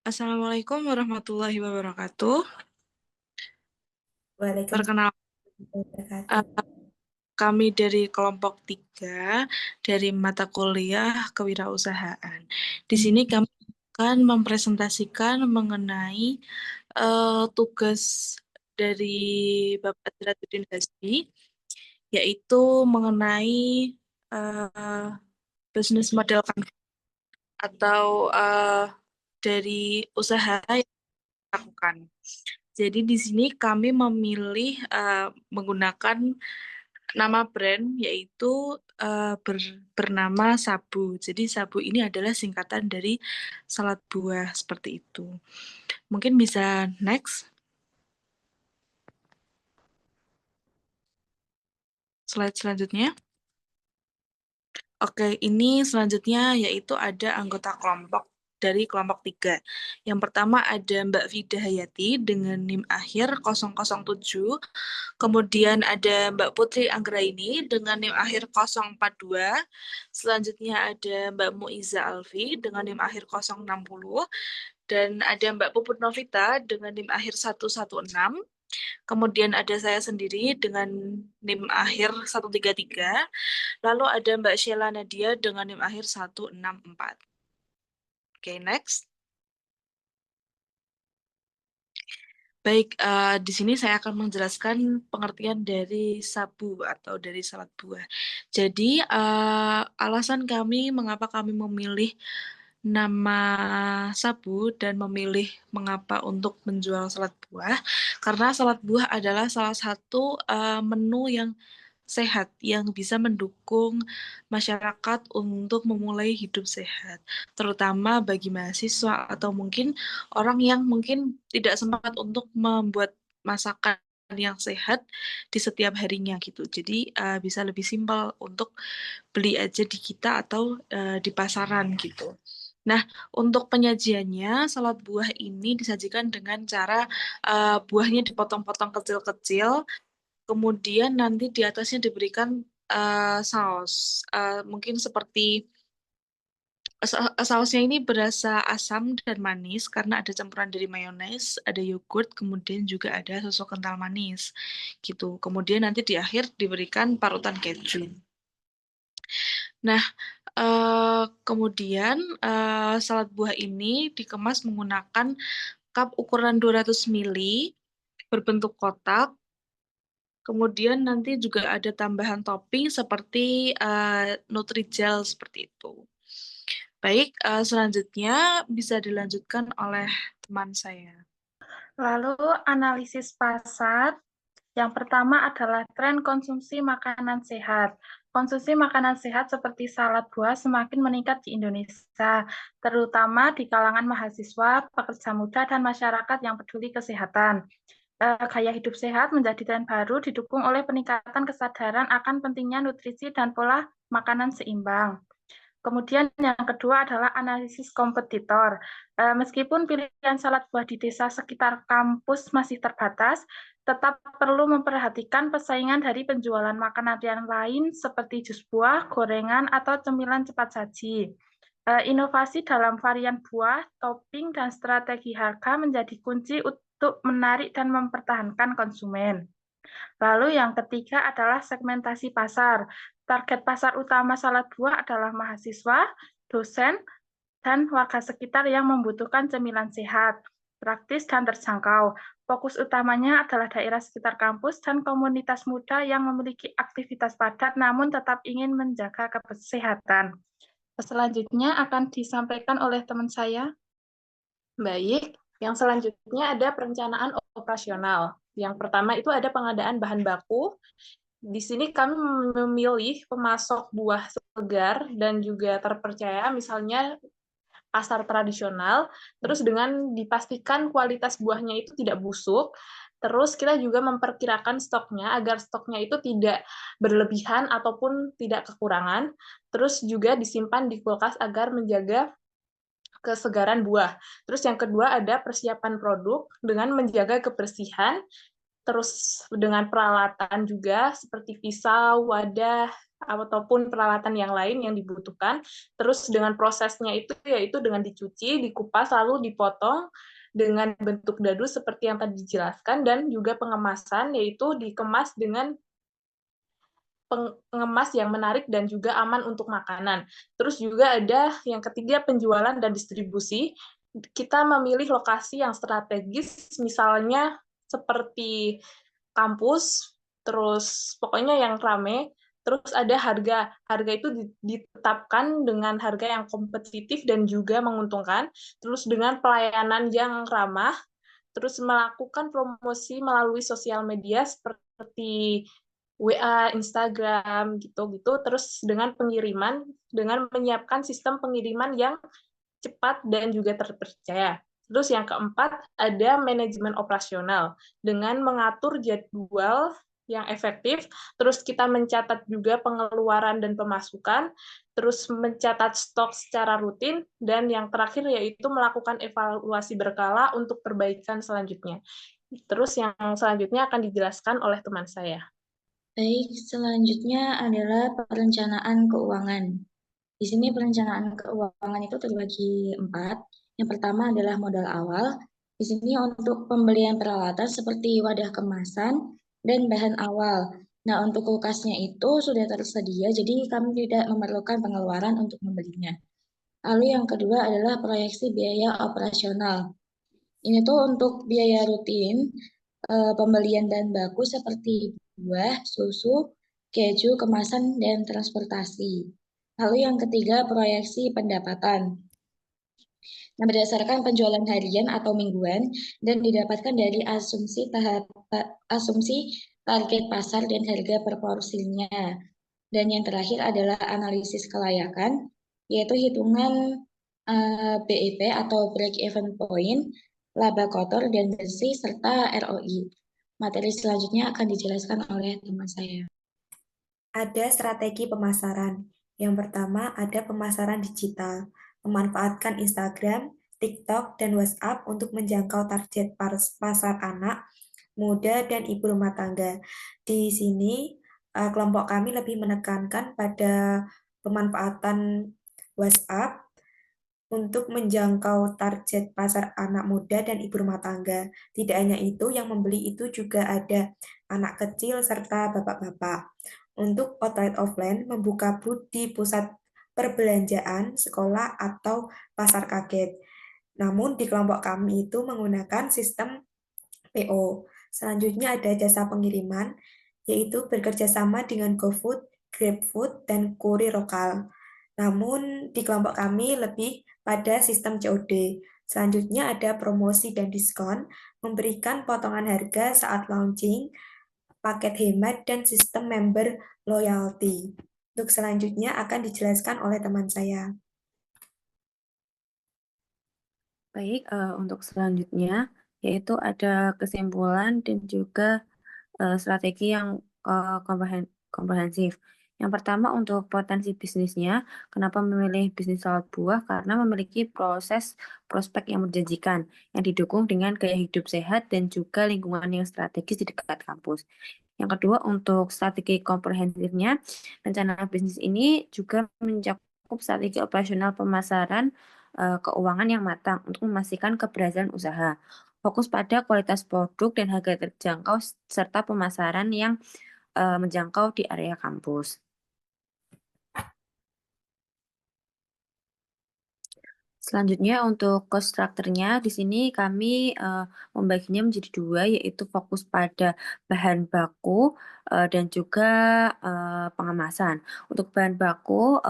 Assalamualaikum warahmatullahi wabarakatuh. Waalaikumsalam Perkenalkan, warahmatullahi wabarakatuh. eh, kami dari kelompok 3 dari mata kuliah kewirausahaan. Di sini kami akan mempresentasikan mengenai tugas dari Bapak Sirajuddin Hasbi, yaitu mengenai eh, bisnis model atau dari usaha yang dilakukan. Jadi di sini kami memilih menggunakan nama brand yaitu bernama Sabu. Jadi Sabu ini adalah singkatan dari salad buah seperti itu. Mungkin bisa next slide selanjutnya. Oke, ini selanjutnya yaitu ada anggota kelompok dari kelompok 3. Yang pertama ada Mbak Vida Hayati dengan NIM akhir 007. Kemudian ada Mbak Putri Anggraini dengan NIM akhir 042. Selanjutnya ada Mbak Muiza Alfi dengan NIM akhir 060. Dan ada Mbak Puput Novita dengan NIM akhir 116. Kemudian ada saya sendiri dengan NIM akhir 133. Lalu ada Mbak Sheila Nadia dengan NIM akhir 164. Oke, next. Baik, di sini saya akan menjelaskan pengertian dari sabu atau dari salad buah. Jadi, alasan kami mengapa kami memilih nama sabu dan memilih mengapa untuk menjual salad buah, karena salad buah adalah salah satu menu yang sehat yang bisa mendukung masyarakat untuk memulai hidup sehat, terutama bagi mahasiswa atau mungkin orang yang mungkin tidak sempat untuk membuat masakan yang sehat di setiap harinya gitu. Jadi bisa lebih simpel untuk beli aja di kita atau di pasaran gitu. Nah, untuk penyajiannya, salad buah ini disajikan dengan cara buahnya dipotong-potong kecil-kecil, kemudian nanti di atasnya diberikan saus. Mungkin seperti sausnya ini berasa asam dan manis karena ada campuran dari mayones, ada yogurt, kemudian juga ada susu kental manis gitu. Kemudian nanti di akhir diberikan parutan keju. Nah, kemudian salad buah ini dikemas menggunakan cup ukuran 200 ml berbentuk kotak. Kemudian nanti juga ada tambahan topping seperti Nutrijel seperti itu. Baik, selanjutnya bisa dilanjutkan oleh teman saya. Lalu analisis pasar, yang pertama adalah tren konsumsi makanan sehat. Konsumsi makanan sehat seperti salad buah semakin meningkat di Indonesia, terutama di kalangan mahasiswa, pekerja muda, dan masyarakat yang peduli kesehatan. Gaya hidup sehat menjadi tren baru didukung oleh peningkatan kesadaran akan pentingnya nutrisi dan pola makanan seimbang. Kemudian yang kedua adalah analisis kompetitor. Meskipun pilihan salad buah di desa sekitar kampus masih terbatas, tetap perlu memperhatikan persaingan dari penjualan makanan yang lain seperti jus buah, gorengan, atau cemilan cepat saji. Inovasi dalam varian buah, topping, dan strategi harga menjadi kunci untuk menarik dan mempertahankan konsumen. Lalu yang ketiga adalah segmentasi pasar. Target pasar utama salad buah adalah mahasiswa, dosen, dan warga sekitar yang membutuhkan cemilan sehat, praktis, dan terjangkau. Fokus utamanya adalah daerah sekitar kampus dan komunitas muda yang memiliki aktivitas padat namun tetap ingin menjaga kesehatan. Selanjutnya akan disampaikan oleh teman saya. Baik, yang selanjutnya ada perencanaan operasional. Yang pertama itu ada pengadaan bahan baku. Di sini kami memilih pemasok buah segar dan juga terpercaya, misalnya pasar tradisional, terus dengan dipastikan kualitas buahnya itu tidak busuk. Terus kita juga memperkirakan stoknya agar stoknya itu tidak berlebihan ataupun tidak kekurangan. Terus juga disimpan di kulkas agar menjaga kesegaran buah. Terus yang kedua ada persiapan produk dengan menjaga kebersihan, terus dengan peralatan juga seperti pisau, wadah, ataupun peralatan yang lain yang dibutuhkan. Terus dengan prosesnya itu yaitu dengan dicuci, dikupas, lalu dipotong dengan bentuk dadu seperti yang tadi dijelaskan, dan juga pengemasan yaitu dikemas dengan pengemas yang menarik dan juga aman untuk makanan. Terus juga ada yang ketiga, penjualan dan distribusi. Kita memilih lokasi yang strategis, misalnya seperti kampus, terus pokoknya yang rame. Terus ada harga. Harga itu ditetapkan dengan harga yang kompetitif dan juga menguntungkan. Terus dengan pelayanan yang ramah, terus melakukan promosi melalui sosial media seperti WA, Instagram, gitu-gitu, terus dengan pengiriman, dengan menyiapkan sistem pengiriman yang cepat dan juga terpercaya. Terus yang keempat, ada manajemen operasional, dengan mengatur jadwal yang efektif, terus kita mencatat juga pengeluaran dan pemasukan, terus mencatat stok secara rutin, dan yang terakhir yaitu melakukan evaluasi berkala untuk perbaikan selanjutnya. Terus yang selanjutnya akan dijelaskan oleh teman saya. Baik, selanjutnya adalah perencanaan keuangan. Di sini perencanaan keuangan itu terbagi 4. Yang pertama adalah modal awal. Di sini untuk pembelian peralatan seperti wadah kemasan dan bahan awal. Nah, untuk kulkasnya itu sudah tersedia, jadi kami tidak memerlukan pengeluaran untuk membelinya. Lalu yang kedua adalah proyeksi biaya operasional. Ini tuh untuk biaya rutin, pembelian bahan baku seperti buah, susu, keju, kemasan, dan transportasi. Lalu yang ketiga, proyeksi pendapatan. Nah, berdasarkan penjualan harian atau mingguan dan didapatkan dari asumsi target pasar dan harga per porsinya. Dan yang terakhir adalah analisis kelayakan, yaitu hitungan BEP atau break even point, laba kotor dan bersih, serta ROI. Materi selanjutnya akan dijelaskan oleh teman saya. Ada strategi pemasaran. Yang pertama ada pemasaran digital, memanfaatkan Instagram, TikTok, dan WhatsApp untuk menjangkau target pasar anak, muda, dan ibu rumah tangga. Di sini kelompok kami lebih menekankan pada pemanfaatan WhatsApp untuk menjangkau target pasar anak muda dan ibu rumah tangga. Tidak hanya itu, yang membeli itu juga ada anak kecil serta bapak-bapak. Untuk outlet offline, membuka booth di pusat perbelanjaan, sekolah, atau pasar kaget. Namun di kelompok kami itu menggunakan sistem PO. Selanjutnya ada jasa pengiriman, yaitu bekerja sama dengan GoFood, GrabFood, dan kurir lokal. Namun di kelompok kami lebih pada sistem COD. Selanjutnya ada promosi dan diskon, memberikan potongan harga saat launching, paket hemat, dan sistem member loyalty. Untuk selanjutnya akan dijelaskan oleh teman saya. Baik, untuk selanjutnya yaitu ada kesimpulan dan juga strategi yang komprehensif. Yang pertama untuk potensi bisnisnya, kenapa memilih bisnis salad buah? Karena memiliki prospek yang menjanjikan, yang didukung dengan gaya hidup sehat dan juga lingkungan yang strategis di dekat kampus. Yang kedua untuk strategi komprehensifnya, rencana bisnis ini juga mencakup strategi operasional pemasaran, keuangan yang matang untuk memastikan keberhasilan usaha. Fokus pada kualitas produk dan harga terjangkau serta pemasaran yang menjangkau di area kampus. Selanjutnya untuk cost structure-nya di sini kami membaginya menjadi 2, yaitu fokus pada bahan baku dan juga pengemasan. Untuk bahan baku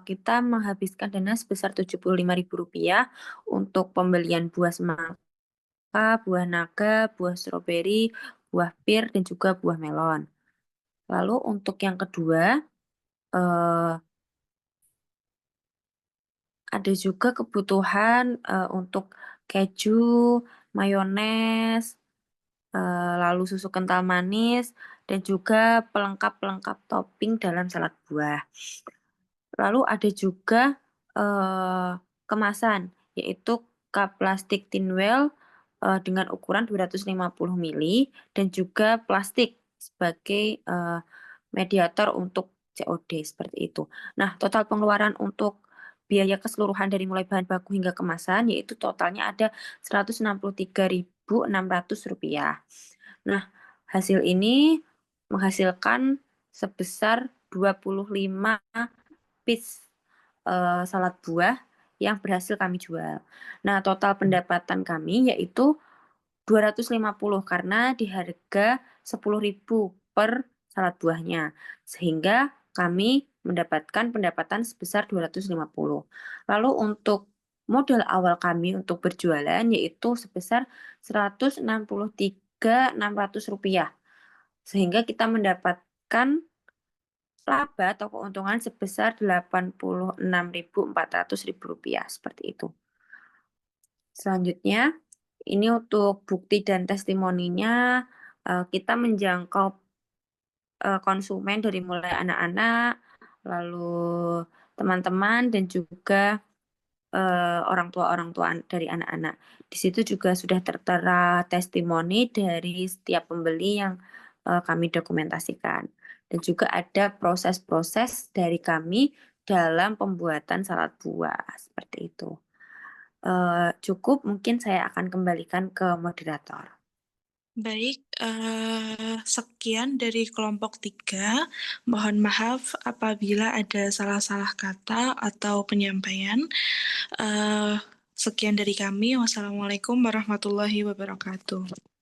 kita menghabiskan dana sebesar Rp75.000 untuk pembelian buah semangka, buah naga, buah stroberi, buah pir, dan juga buah melon. Lalu untuk yang kedua, ada juga kebutuhan untuk keju, mayones, lalu susu kental manis, dan juga pelengkap-pelengkap topping dalam salad buah. Lalu ada juga kemasan, yaitu cup plastik tinwell dengan ukuran 250 ml dan juga plastik sebagai mediator untuk COD seperti itu. Nah, total pengeluaran untuk biaya keseluruhan dari mulai bahan baku hingga kemasan yaitu totalnya ada Rp163.600. Nah, hasil ini menghasilkan sebesar 25 piece salad buah yang berhasil kami jual. Nah, total pendapatan kami yaitu 250 karena di harga 10.000 per salad buahnya. Sehingga kami mendapatkan pendapatan sebesar 250. Lalu untuk modal awal kami untuk berjualan yaitu sebesar Rp163.600. Sehingga kita mendapatkan laba atau keuntungan sebesar Rp86.400 seperti itu. Selanjutnya, ini untuk bukti dan testimoninya kita menjangkau konsumen dari mulai anak-anak, lalu teman-teman dan juga orang tua dari anak-anak. Di situ juga sudah tertera testimoni dari setiap pembeli yang kami dokumentasikan. Dan juga ada proses-proses dari kami dalam pembuatan salad buah seperti itu. Cukup, mungkin saya akan kembalikan ke moderator. Baik, sekian dari kelompok 3. Mohon maaf apabila ada salah-salah kata atau penyampaian. Sekian dari kami. Wassalamualaikum warahmatullahi wabarakatuh.